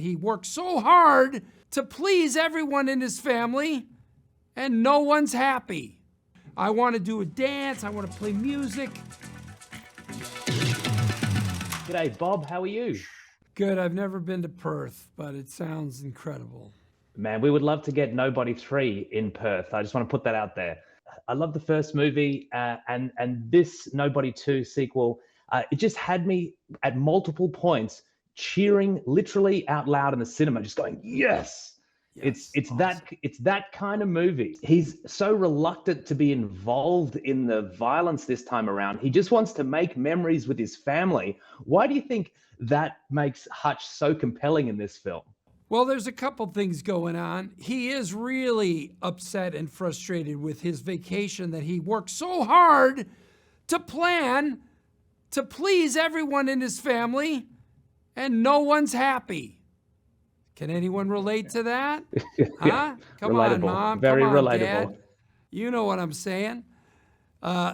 He works so hard to please everyone in his family, and no one's happy. I want to do a dance. I want to play music. G'day, Bob. How are you? Good. I've never been to Perth, but it sounds incredible. Man, we would love to get Nobody 3 in Perth. I just want to put that out there. I love the first movie, and this Nobody 2 sequel. It just had me at multiple points cheering literally out loud in the cinema, just going, yes. It's awesome. It's that kind of movie. He's so reluctant to be involved in the violence this time around. He just wants to make memories with his family. Why do you think that makes Hutch so compelling in this film? Well, there's a couple things going on. He is really upset and frustrated with his vacation that he worked so hard to plan to please everyone in his family, and no one's happy. Can anyone relate to that? Huh? Come relatable. on, Mom. Very Come on, relatable. Dad. You know what I'm saying.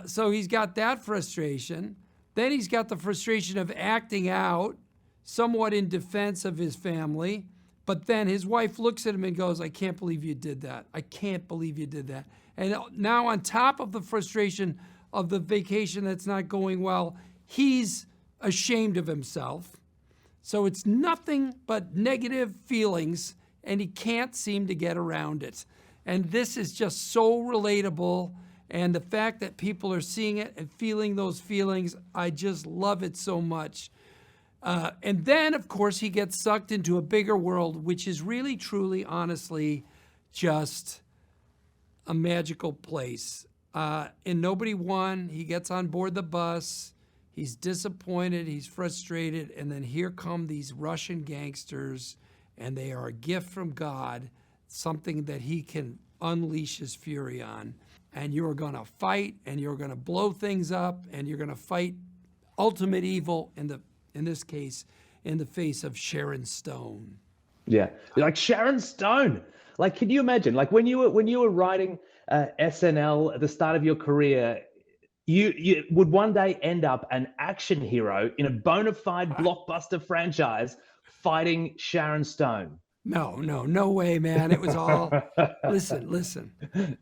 So he's got that frustration. Then he's got the frustration of acting out somewhat in defense of his family. But then his wife looks at him and goes, I can't believe you did that. I can't believe you did that. And now on top of the frustration of the vacation that's not going well, he's ashamed of himself. So it's nothing but negative feelings, and he can't seem to get around it. And this is just so relatable. And the fact that people are seeing it and feeling those feelings, I just love it so much. And then, of course, he gets sucked into a bigger world, which is really, truly, honestly, just a magical place. In Nobody Won, he gets on board the bus. He's disappointed, he's frustrated, and then here come these Russian gangsters, and they are a gift from God, something that he can unleash his fury on. And you're gonna fight, and you're gonna blow things up, and you're gonna fight ultimate evil, in this case, in the face of Sharon Stone. Yeah, like Sharon Stone. Like, can you imagine? Like when you were writing SNL at the start of your career, you would one day end up an action hero in a bona fide blockbuster franchise fighting Sharon Stone. No way, man. It was all, listen.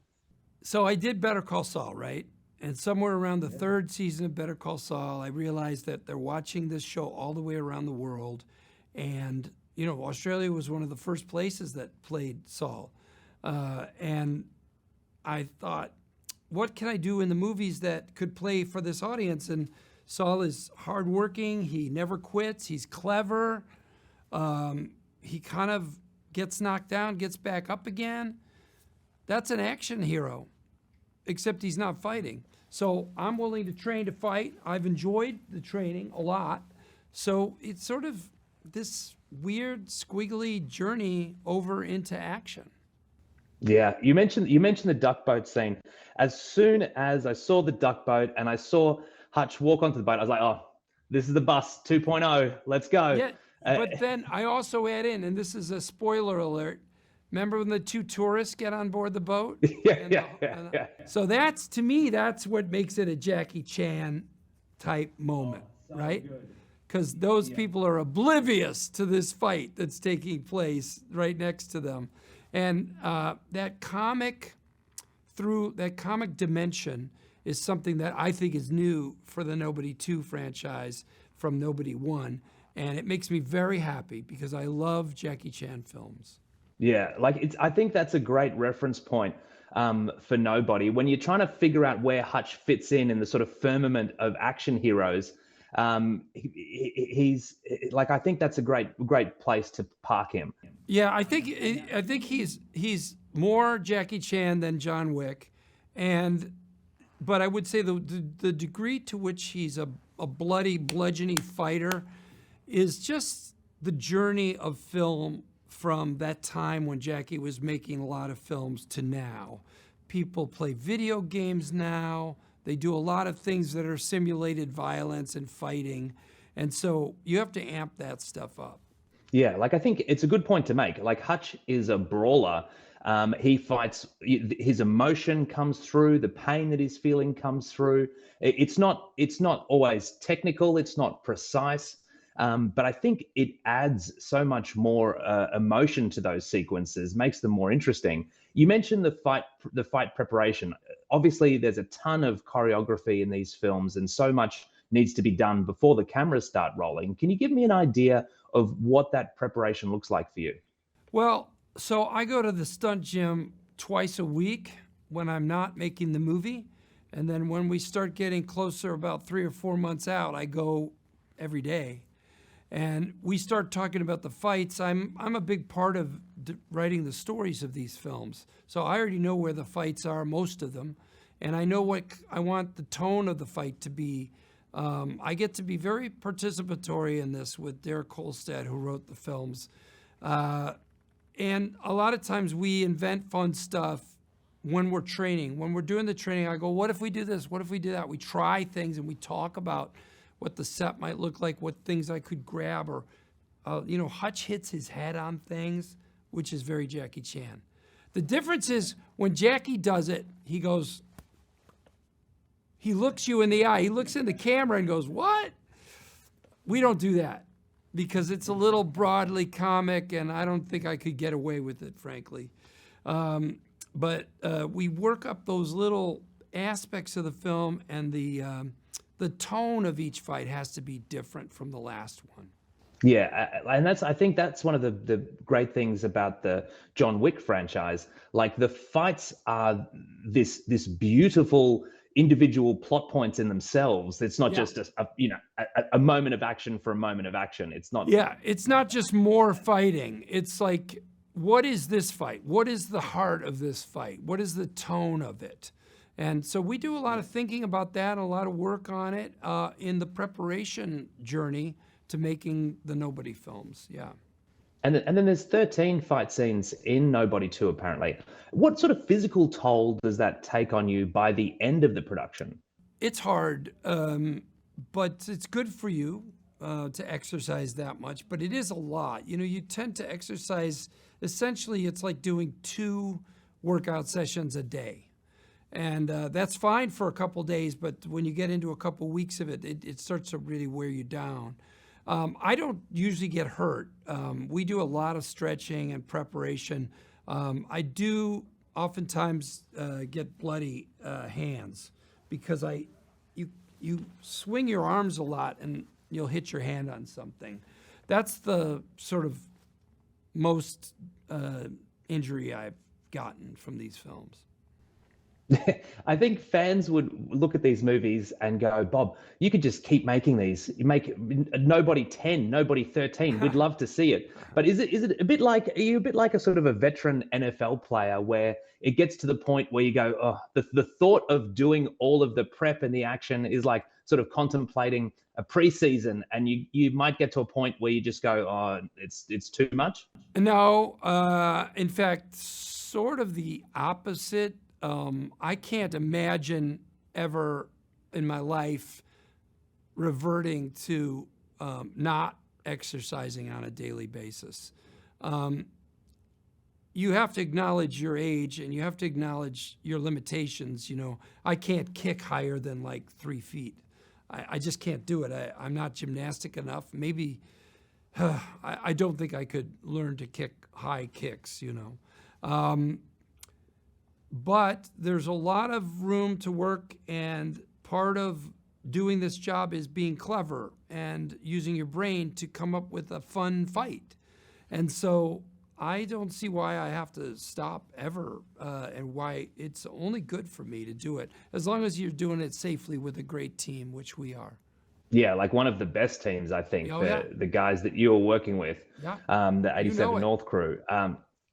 So I did Better Call Saul, right? And somewhere around the third season of Better Call Saul, I realized that they're watching this show all the way around the world. And, you know, Australia was one of the first places that played Saul. And I thought, what can I do in the movies that could play for this audience? And Saul is hardworking. He never quits. He's clever. He kind of gets knocked down, gets back up again. That's an action hero, except he's not fighting. So I'm willing to train to fight. I've enjoyed the training a lot. So it's sort of this weird, squiggly journey over into action. Yeah, you mentioned the duck boat scene. As soon as I saw the duck boat and I saw Hutch walk onto the boat, I was like, oh, this is the bus 2.0. Let's go. Yeah, but then I also add in, and this is a spoiler alert, remember when the two tourists get on board the boat? Yeah. So that's, to me, that's what makes it a Jackie Chan type moment, right? Because those people are oblivious to this fight that's taking place right next to them. And that comic dimension is something that I think is new for the Nobody 2 franchise from Nobody 1. And it makes me very happy because I love Jackie Chan films. Yeah, like I think that's a great reference point for Nobody. When you're trying to figure out where Hutch fits in the sort of firmament of action heroes, he's like, I think that's a great place to park him. Yeah, I think he's more Jackie Chan than John Wick, but I would say the degree to which he's a bloody, bludgeoning fighter is just the journey of film from that time when Jackie was making a lot of films to now. People play video games now. They do a lot of things that are simulated violence and fighting. And so you have to amp that stuff up. Yeah, like I think it's a good point to make. Like Hutch is a brawler. He fights, his emotion comes through, the pain that he's feeling comes through. It's not always technical, it's not precise. But I think it adds so much more emotion to those sequences, makes them more interesting. You mentioned the fight preparation. Obviously, there's a ton of choreography in these films, and so much needs to be done before the cameras start rolling. Can you give me an idea of what that preparation looks like for you? Well, so I go to the stunt gym twice a week when I'm not making the movie. And then when we start getting closer, about 3 or 4 months out, I go every day. And we start talking about the fights. I'm a big part of writing the stories of these films. So I already know where the fights are, most of them. And I know what I want the tone of the fight to be. I get to be very participatory in this with Derek Kolstad, who wrote the films. And a lot of times we invent fun stuff when we're training. When we're doing the training, I go, what if we do this? What if we do that? We try things and we talk about what the set might look like, what things I could grab. Or, Hutch hits his head on things, which is very Jackie Chan. The difference is when Jackie does it, he goes, he looks you in the eye. He looks in the camera and goes, what? We don't do that because it's a little broadly comic, and I don't think I could get away with it, frankly. But we work up those little aspects of the film, and the tone of each fight has to be different from the last one. Yeah, and I think that's one of the great things about the John Wick franchise. Like the fights are this beautiful individual plot points in themselves. It's not just a moment of action for a moment of action. It's not. Yeah, it's not just more fighting. It's like, what is this fight? What is the heart of this fight? What is the tone of it? And so we do a lot of thinking about that, a lot of work on it in the preparation journey to making the Nobody films. Yeah. And then there's 13 fight scenes in Nobody 2, apparently. What sort of physical toll does that take on you by the end of the production? It's hard, but it's good for you to exercise that much, but it is a lot. You tend to exercise, essentially it's like doing 2 workout sessions a day. And that's fine for a couple days, but when you get into a couple weeks of it, it starts to really wear you down. I don't usually get hurt. We do a lot of stretching and preparation. I do oftentimes get bloody hands because you swing your arms a lot and you'll hit your hand on something. That's the sort of most injury I've gotten from these films. I think fans would look at these movies and go, Bob, you could just keep making these. You make Nobody 10, Nobody 13. We'd love to see it. But is it a bit like, are you a bit like a sort of a veteran NFL player where it gets to the point where you go, oh, the thought of doing all of the prep and the action is like sort of contemplating a preseason, and you might get to a point where you just go, oh, it's too much? No, in fact, sort of the opposite. I can't imagine ever in my life reverting to not exercising on a daily basis. You have to acknowledge your age and you have to acknowledge your limitations. I can't kick higher than like 3 feet. I just can't do it. I'm not gymnastic enough. Maybe I don't think I could learn to kick high kicks, But there's a lot of room to work, and part of doing this job is being clever and using your brain to come up with a fun fight. And so I don't see why I have to stop ever, and why it's only good for me to do it, as long as you're doing it safely with a great team, which we are. Yeah, like one of the best teams, I think, the guys that you were working with, the 87 North crew.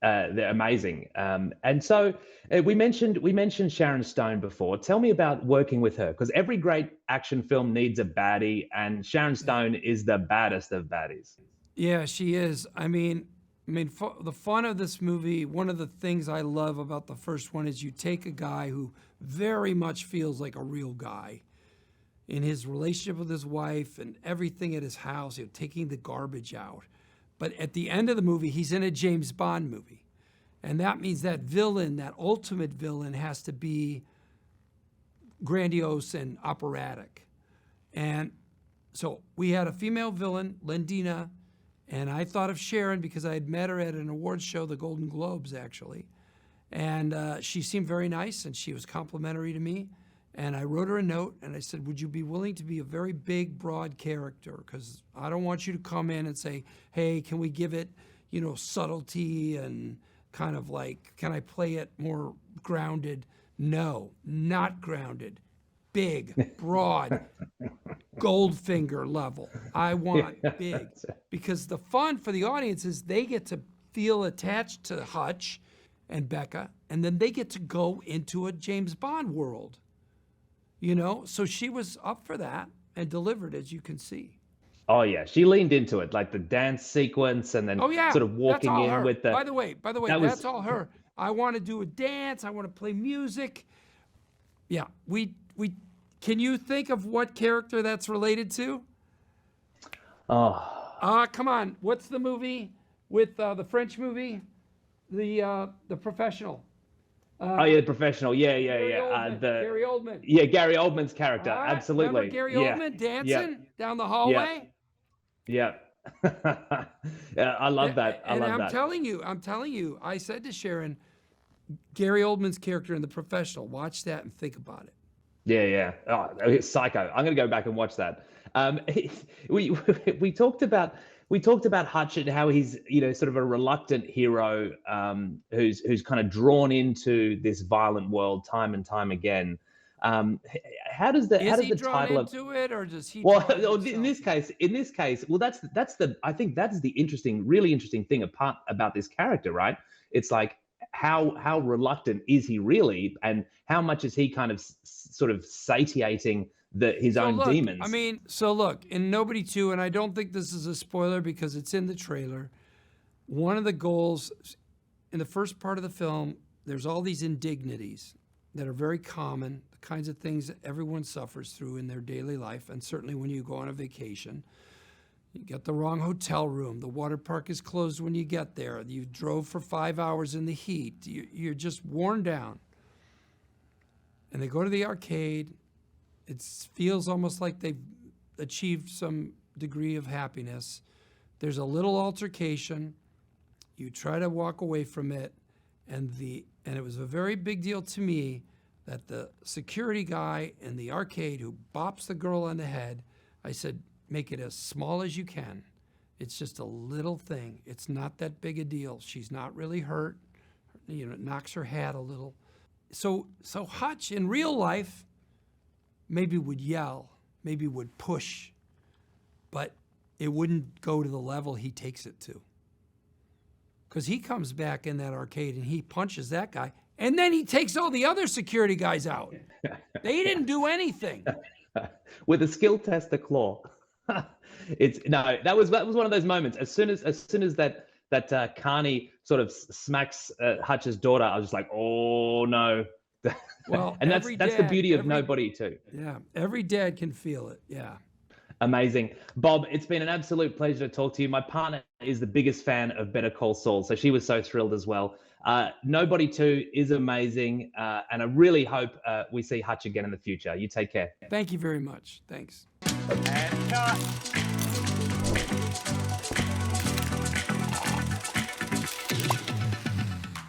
They're amazing. And so we mentioned Sharon Stone before. Tell me about working with her, because every great action film needs a baddie, and Sharon Stone is the baddest of baddies. Yeah, she is. I mean, the fun of this movie, one of the things I love about the first one is you take a guy who very much feels like a real guy in his relationship with his wife and everything at his house, taking the garbage out. But at the end of the movie, he's in a James Bond movie. And that means that villain, that ultimate villain, has to be grandiose and operatic. And So we had a female villain, Lendina, and I thought of Sharon because I had met her at an awards show, the Golden Globes, actually. And she seemed very nice, and she was complimentary to me. And I wrote her a note, and I said, would you be willing to be a very big, broad character? Because I don't want you to come in and say, hey, can we give it, subtlety and kind of like, can I play it more grounded? No, not grounded. Big, broad, Goldfinger level. I want big. Because the fun for the audience is they get to feel attached to Hutch and Becca, and then they get to go into a James Bond world. So she was up for that and delivered, as you can see. Oh yeah, she leaned into it, like the dance sequence, and then sort of walking in her. with the. By the way, that's all her. I want to do a dance. I want to play music. Yeah, we. Can you think of what character that's related to? Oh. Come on. What's the movie with the French movie, the Professional? The Professional. Yeah. Gary Oldman. Yeah, Gary Oldman's character. Absolutely. Remember Gary Oldman dancing down the hallway? Yeah. Yeah, I love that. I'm telling you, I said to Sharon, Gary Oldman's character in The Professional, watch that and think about it. Yeah. Oh, Psycho. I'm going to go back and watch that. We talked about Hutch and how he's, sort of a reluctant hero who's kind of drawn into this violent world time and time again. How does the title into it, or does he? Well, in this case, well, I think that's the really interesting thing about this character, right? It's like how reluctant is he really, and how much is he kind of sort of satiating his own demons? I mean, so look, in Nobody 2, and I don't think this is a spoiler because it's in the trailer, one of the goals in the first part of the film, there's all these indignities that are very common, the kinds of things that everyone suffers through in their daily life, and certainly when you go on a vacation. You get the wrong hotel room. The water park is closed when you get there. You drove for 5 hours in the heat. You're just worn down. And they go to the arcade. It feels almost like they've achieved some degree of happiness. There's a little altercation. You try to walk away from it. And it was a very big deal to me that the security guy in the arcade who bops the girl on the head, I said, make it as small as you can. It's just a little thing. It's not that big a deal. She's not really hurt. It knocks her hat a little. So Hutch in real life maybe would yell, maybe would push, but it wouldn't go to the level he takes it to. Because he comes back in that arcade and he punches that guy, and then he takes all the other security guys out. They didn't do anything. With a skill test, a claw. That was one of those moments. As soon as that Carney sort of smacks Hutch's daughter, I was just like, oh no. Well, and that's the beauty of Nobody 2. Yeah, every dad can feel it. Yeah. Amazing. Bob, it's been an absolute pleasure to talk to you. My partner is the biggest fan of Better Call Saul, so she was so thrilled as well. Nobody 2 is amazing, and I really hope we see Hutch again in the future. You take care. Thank you very much. Thanks. And cut.